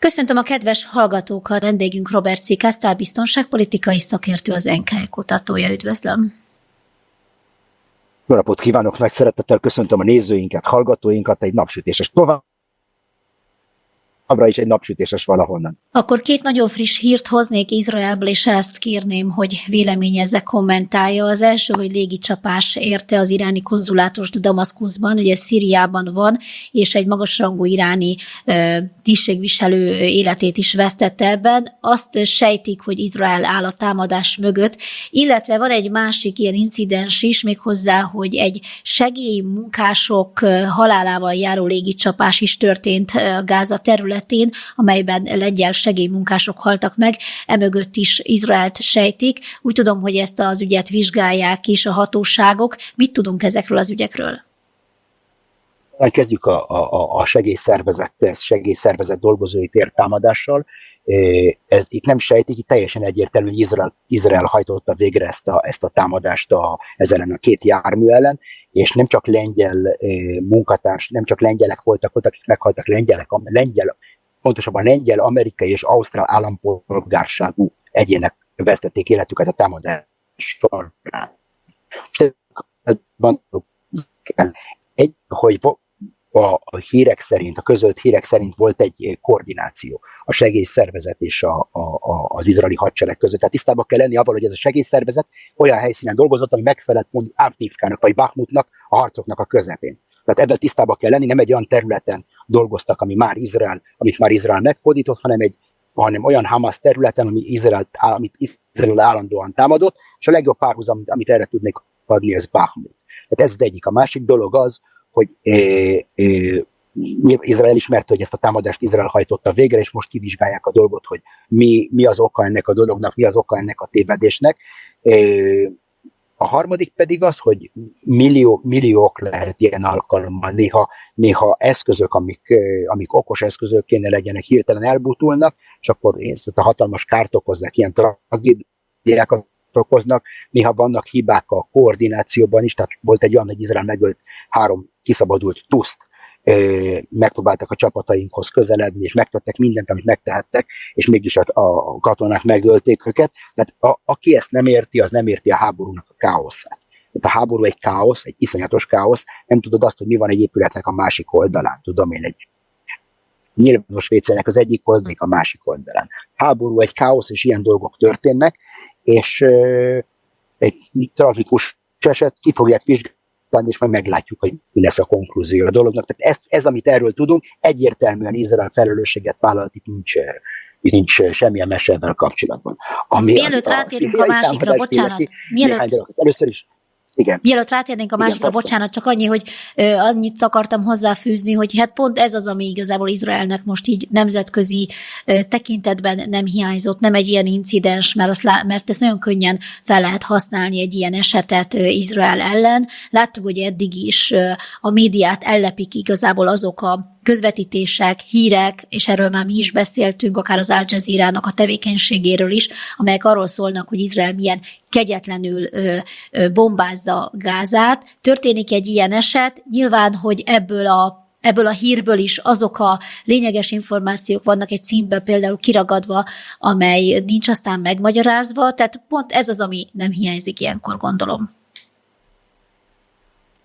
Köszöntöm a kedves hallgatókat, vendégünk Robert C. Kastál, biztonságpolitikai szakértő, az NKE kutatója. Üdvözlöm! Jó napot kívánok, nagy szeretettel köszöntöm a nézőinket, hallgatóinkat, egy napsütéses továbbra is egy napsütéses valahonnan. Akkor két nagyon friss hírt hoznék Izraelből, és ezt kérném, hogy véleményezze, kommentálja. Az első, hogy légicsapás érte az iráni konzulátust Damaszkuszban, ugye Szíriában van, és egy magasrangú iráni tisztségviselő életét is vesztette ebben. Azt sejtik, hogy Izrael áll a támadás mögött, illetve van egy másik ilyen incidens is, méghozzá, hogy egy segélymunkások halálával járó légicsapás is történt Gáza területén, amelyben lengyel segélymunkások haltak meg, emögött is Izraelt sejtik. Úgy tudom, hogy ezt az ügyet vizsgálják is a hatóságok. Mit tudunk ezekről az ügyekről? Kezdjük a segélyszervezet dolgozói tértámadással. Itt nem sejtik, itt teljesen egyértelmű, hogy Izrael hajtotta végre ezt a támadást ezen a két jármű ellen, és nem csak lengyel munkatárs, nem csak lengyelek voltak ott, akik meghaltak, pontosabban lengyel, amerikai és ausztrál állampolgárságú egyének vesztették életüket a támadás során. Hogy a hírek szerint, a közölt hírek szerint volt egy koordináció a segélyszervezet és az izraeli hadsereg között. Tehát tisztában kell lenni avval, hogy ez a segélyszervezet olyan helyszínen dolgozott, ami megfelelt mondjuk Avdivkának vagy Bakhmutnak, a harcoknak a közepén. Tehát ebben tisztában kell lenni, nem egy olyan területen dolgoztak, amit már Izrael meghódított, hanem olyan Hamas területen, amit Izrael állandóan támadott, és a legjobb párhuzam, amit erre tudnék adni, ez Bakhmut. Tehát ez az egyik. A másik dolog az, hogy Izrael ismerte, hogy ezt a támadást Izrael hajtotta végre, és most kivizsgálják a dolgot, hogy mi az oka ennek a dolognak, mi az oka ennek a tévedésnek. A harmadik pedig az, hogy milliók lehet ilyen alkalommal, néha eszközök, amik okos eszközök kéne legyenek, hirtelen elbutulnak, és akkor a hatalmas kárt okoznak, ilyen tragédiákat okoznak, néha vannak hibák a koordinációban is, tehát volt egy olyan, hogy Izrael megölt 3 kiszabadult tuszt, megpróbáltak a csapatainkhoz közeledni, és megtettek mindent, amit megtehettek, és mégis a katonák megölték őket. Tehát aki ezt nem érti, az nem érti a háborúnak a káoszát. Tehát a háború egy káosz, egy iszonyatos káosz, nem tudod azt, hogy mi van egy épületnek a másik oldalán. Tudom én, egy nyilvános vécének az egyik oldalán, a másik oldalán. Háború egy káosz, és ilyen dolgok történnek, és egy tragikus eset ki fogják vizsgálni, és majd meglátjuk, hogy mi lesz a konklúzió a dolognak. Tehát ez, amit erről tudunk, egyértelműen Izrael felelősséget vállalt, itt nincs semmilyen mese ebben kapcsolatban. Mielőtt rátérünk a másikra, bocsánat. Először is. Igen. Mielőtt rátérnénk a másikra, bocsánat, csak annyi, hogy annyit akartam hozzáfűzni, hogy hát pont ez az, ami igazából Izraelnek most így nemzetközi tekintetben nem hiányzott, nem egy ilyen incidens, mert ezt nagyon könnyen fel lehet használni egy ilyen esetet Izrael ellen. Láttuk, hogy eddig is a médiát ellepik igazából azok a közvetítések, hírek, és erről már mi is beszéltünk, akár az Al Jazeera-nak a tevékenységéről is, amelyek arról szólnak, hogy Izrael milyen kegyetlenül bombázza Gázát. Történik egy ilyen eset, nyilván, hogy ebből a hírből is azok a lényeges információk vannak egy címben például kiragadva, amely nincs aztán megmagyarázva, tehát pont ez az, ami nem hiányzik ilyenkor, gondolom.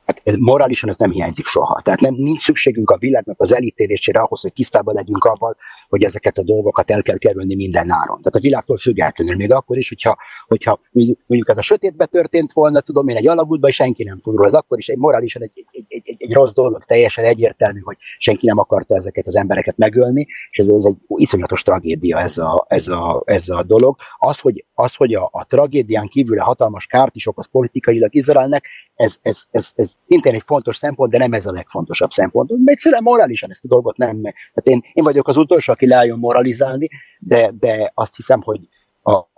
Hát morálisan ez nem hiányzik soha. Tehát nincs szükségünk a világnak az elítélésére ahhoz, hogy tisztában legyünk avval, hogy ezeket a dolgokat el kell kerülni minden áron. Tehát a világtól függetlenül, még akkor is, hogyha mondjuk ez a sötétbe történt volna, tudom én, egy alagútban, és senki nem tud róla, az akkor is egy morálisan egy rossz dolog, teljesen egyértelmű, hogy senki nem akarta ezeket az embereket megölni, és ez egy iszonyatos tragédia ez a dolog. Az, hogy a tragédián kívül a hatalmas kárt is okoz politikailag Izraelnek, ez szintén egy fontos szempont, de nem ez a legfontosabb szempont. Egyszerűen morálisan ezt a dolgot nem. Tehát én vagyok az utolsó, aki leálljon moralizálni, de azt hiszem, hogy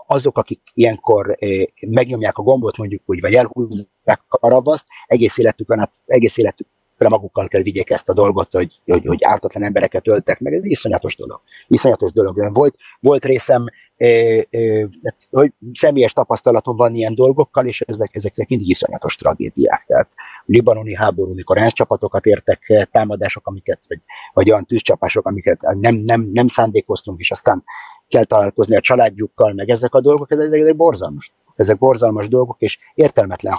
azok, akik ilyenkor megnyomják a gombot, mondjuk úgy, vagy elhúzzák a ravaszt, egész életük magukkal kell vigyék ezt a dolgot, hogy ártatlan embereket öltek meg. Ez iszonyatos dolog. Iszonyatos dolog. De volt részem, hogy személyes tapasztalatom van ilyen dolgokkal, és ezek mindig iszonyatos tragédiák. Tehát a libanoni háború, mikor ENSZ csapatokat értek támadások, vagy olyan tűzcsapások, amiket nem szándékoztunk, és aztán kell találkozni a családjukkal, meg ezek a dolgok, ezek borzalmas. Ezek borzalmas dolgok, és értelmetlen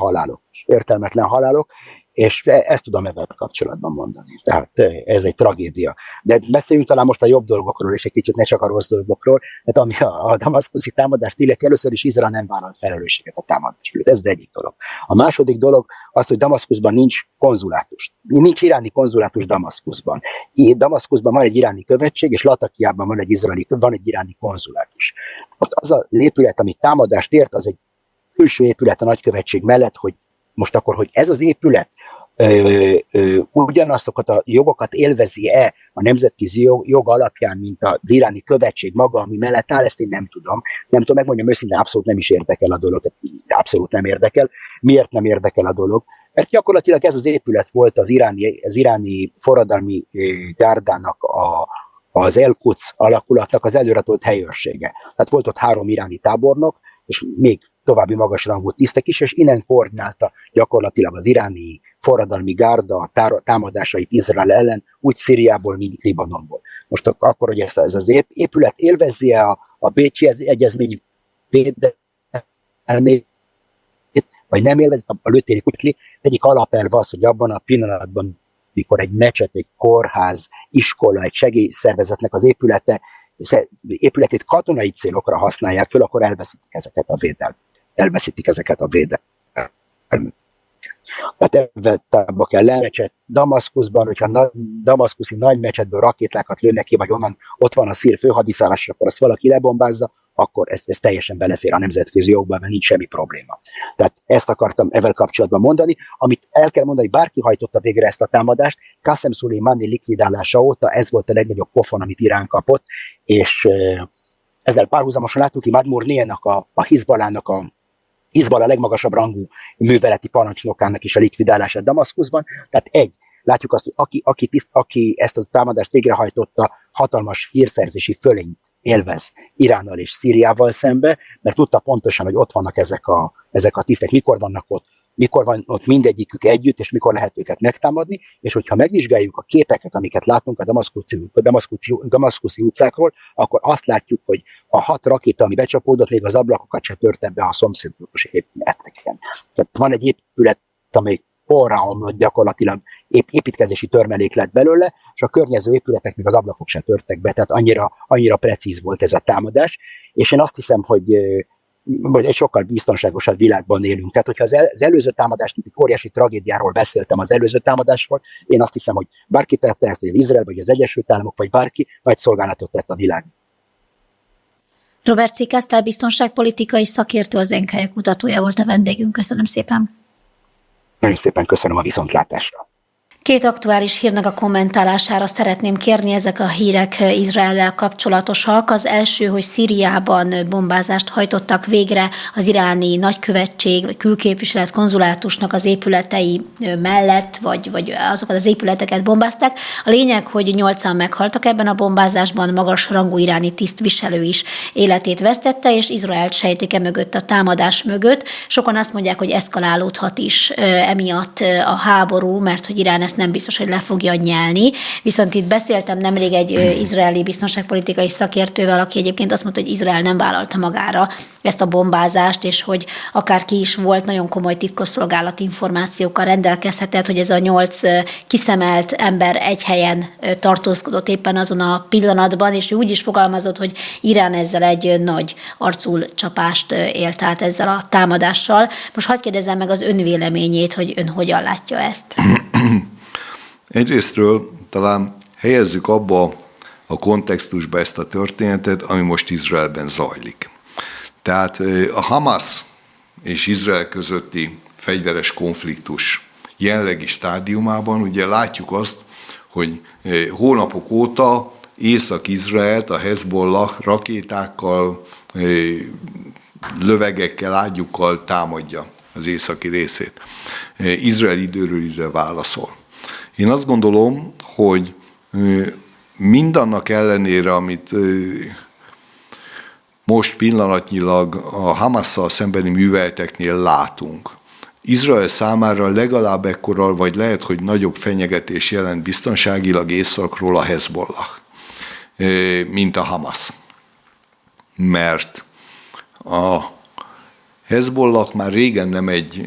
halálok, és ezt tudom ebben kapcsolatban mondani. Tehát ez egy tragédia. De beszéljünk talán most a jobb dolgokról, és egy kicsit ne csak a rossz dolgokról, mert ami a damaszkuszi támadást illeti, először is Izrael nem vállalt felelősséget a támadás előtt. Ez az egyik dolog. A második dolog az, hogy Damaszkuszban nincs konzulátus. Nincs iráni konzulátus Damaszkuszban. Damaszkuszban van egy iráni követség, és Latakiában van egy iráni konzulátus. Ott az a épület, ami támadást ért, az egy külső épület a nagykövetség mellett, hogy most akkor, hogy ez az épület ugyanazokat a jogokat élvezi-e a nemzetközi jog alapján, mint az iráni követség maga, ami mellett áll, ezt én nem tudom. Nem tudom, megmondjam őszintén, abszolút nem is érdekel a dolog. Abszolút nem érdekel. Miért nem érdekel a dolog? Mert gyakorlatilag ez az épület volt az iráni forradalmi gárdának az El-Quds alakulatnak az előretolt helyőrsége. Tehát volt ott 3 iráni tábornok, és még további magasrangú tisztek is, és innen koordinálta gyakorlatilag az iráni forradalmi gárda támadásait Izrael ellen, úgy Szíriából, mint Libanonból. Most akkor, hogy ez az épület élvezzi-e a Bécsi Egyezmény védelmét, vagy nem élvezi, a lőtéri kutli, egyik alapelv az, hogy abban a pillanatban, mikor egy mecset, egy kórház, iskola, egy segélyszervezetnek az épületét katonai célokra használják föl, akkor elveszítik ezeket a védelmet. Tehát ebbe kell lemecset Damaszkuszban, hogyha damaszkuszi nagy mecsetből rakétákat lőnek ki, vagy onnan ott van a szír főhadiszállás, akkor azt valaki lebombázza, akkor ez teljesen belefér a nemzetközi jogba, mert nincs semmi probléma. Tehát ezt akartam ezzel kapcsolatban mondani. Amit el kell mondani, bárki hajtotta végre ezt a támadást, Qasem Szulejmani likvidálása óta ez volt a legnagyobb pofon, amit Irán kapott, és ezzel párhuzamosan láttuk ki Madmurniénak, a Hizballah legmagasabb rangú műveleti parancsnokának is a likvidálását Damaszkuszban. Tehát látjuk azt, hogy aki ezt a támadást végrehajtotta, hatalmas hírszerzési fölényt élvez Iránnal és Szíriával szembe, mert tudta pontosan, hogy ott vannak ezek a tisztek, mikor van ott mindegyikük együtt, és mikor lehet őket megtámadni, és hogyha megvizsgáljuk a képeket, amiket látunk a damaszkuszi utcákról, akkor azt látjuk, hogy a 6 rakéta, ami becsapódott, még az ablakokat se törte be a szomszédos épületeken. Tehát van egy épület, amely porrá omlott, gyakorlatilag építkezési törmelék lett belőle, és a környező épületek még az ablakok se törtek be, tehát annyira precíz volt ez a támadás, és én azt hiszem, hogy egy sokkal biztonságosabb világban élünk. Tehát, hogyha az előző támadást, egy óriási tragédiáról beszéltem az előző támadásról, én azt hiszem, hogy bárki tette ezt, hogy Izrael, vagy az Egyesült Államok, vagy bárki, nagy szolgálatot tett a világ. Robert Cikasztál, biztonságpolitikai szakértő, az NKJ kutatója volt a vendégünk. Köszönöm szépen. Nagyon szépen köszönöm a viszontlátásra. 2 aktuális hírnek a kommentálására szeretném kérni, ezek a hírek Izraellel kapcsolatosak. Az első, hogy Szíriában bombázást hajtottak végre az iráni nagykövetség, vagy külképviselet konzulátusnak az épületei mellett, vagy azokat az épületeket bombázták. A lényeg, hogy 8-an meghaltak ebben a bombázásban, magas rangú iráni tisztviselő is életét vesztette, és Izraelt sejtik mögött, a támadás mögött. Sokan azt mondják, hogy eszkalálódhat is emiatt a háború, mert hogy Irán ezt nem biztos, hogy le fogja nyelni. Viszont itt beszéltem nemrég egy izraeli biztonságpolitikai szakértővel, aki egyébként azt mondta, hogy Izrael nem vállalta magára ezt a bombázást, és hogy akárki is volt, nagyon komoly titkosszolgálati információkkal rendelkezhetett, hogy ez a 8 kiszemelt ember egy helyen tartózkodott éppen azon a pillanatban, és úgy is fogalmazott, hogy Irán ezzel egy nagy arcul csapást élt át ezzel a támadással. Most hadd kérdezzem meg az ön véleményét, hogy ön hogyan látja ezt. Egyrésztről talán helyezzük abba a kontextusba ezt a történetet, ami most Izraelben zajlik. Tehát a Hamas és Izrael közötti fegyveres konfliktus jelenlegi stádiumában ugye látjuk azt, hogy hónapok óta Észak-Izraelt a Hezbollah rakétákkal, lövegekkel, ágyukkal támadja az északi részét. Izrael időről időre válaszol. Én azt gondolom, hogy mindannak ellenére, amit most pillanatnyilag a Hamasszal szembeni műveleteknél látunk, Izrael számára legalább ekkora, vagy lehet, hogy nagyobb fenyegetés jelent biztonságilag északról a Hezbollah, mint a Hamasz. Mert a Hezbollah már régen nem egy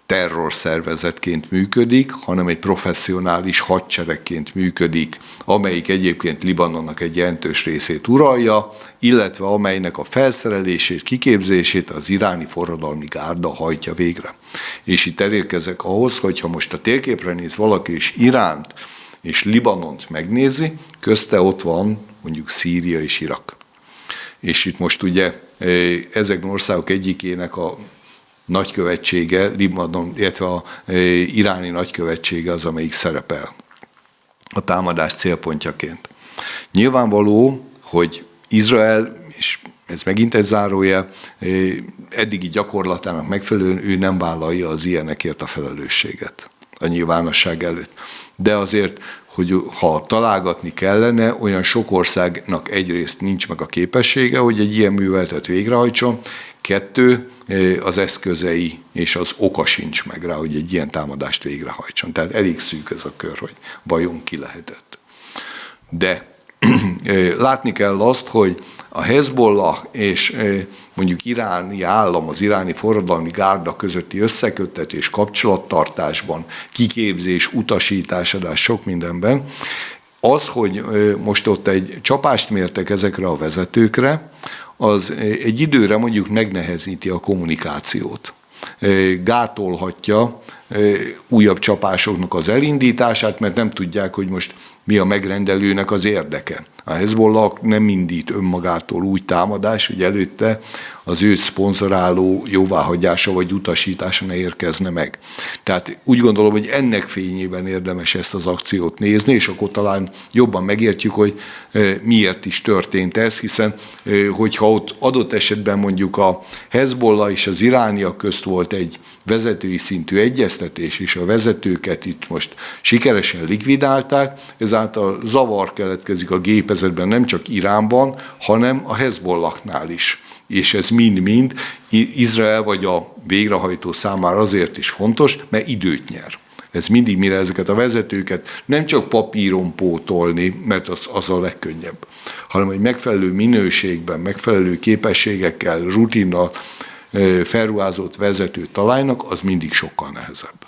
terrorszervezetként működik, hanem egy professzionális hadseregként működik, amelyik egyébként Libanonnak egy jelentős részét uralja, illetve amelynek a felszerelését, kiképzését az iráni forradalmi gárda hajtja végre. És itt elérkezek ahhoz, hogyha most a térképre néz valaki és Iránt és Libanont megnézi, közte ott van mondjuk Szíria és Irak. És itt most ugye ezek országok egyikének a nagykövetsége, Libanon, illetve a iráni nagykövetsége az, amelyik szerepel a támadás célpontjaként. Nyilvánvaló, hogy Izrael, és ez megint egy zárójel, eddigi gyakorlatának megfelelően ő nem vállalja az ilyenekért a felelősséget a nyilvánosság előtt. De azért, hogy ha találgatni kellene, olyan sok országnak egyrészt nincs meg a képessége, hogy egy ilyen műveletet végrehajtson, 2, az eszközei és az oka sincs meg rá, hogy egy ilyen támadást végrehajtson. Tehát elég szűk ez a kör, hogy vajon ki lehetett. De látni kell azt, hogy a Hezbollah és mondjuk iráni állam, az iráni forradalmi gárda közötti összeköttetés, kapcsolattartásban, kiképzés, utasításadás, sok mindenben, az, hogy most ott egy csapást mértek ezekre a vezetőkre, az egy időre mondjuk megnehezíti a kommunikációt. Gátolhatja újabb csapásoknak az elindítását, mert nem tudják, hogy most mi a megrendelőnek az érdeke. A Hezbollah nem indít önmagától úgy támadás, hogy előtte az őt szponzoráló jóváhagyása vagy utasítása ne érkezne meg. Tehát úgy gondolom, hogy ennek fényében érdemes ezt az akciót nézni, és akkor talán jobban megértjük, hogy miért is történt ez, hiszen hogyha ott adott esetben mondjuk a Hezbollah és az irániak közt volt egy vezetői szintű egyeztetés, és a vezetőket itt most sikeresen likvidálták, ezáltal zavar keletkezik a gépezetben nem csak Iránban, hanem a Hezbollahnál is. És ez mind-mind Izrael vagy a végrehajtó számára azért is fontos, mert időt nyer. Ez mindig, mire ezeket a vezetőket nem csak papíron pótolni, mert az a legkönnyebb, hanem egy megfelelő minőségben, megfelelő képességekkel, rutinnal felruházott vezetőt találnak, az mindig sokkal nehezebb.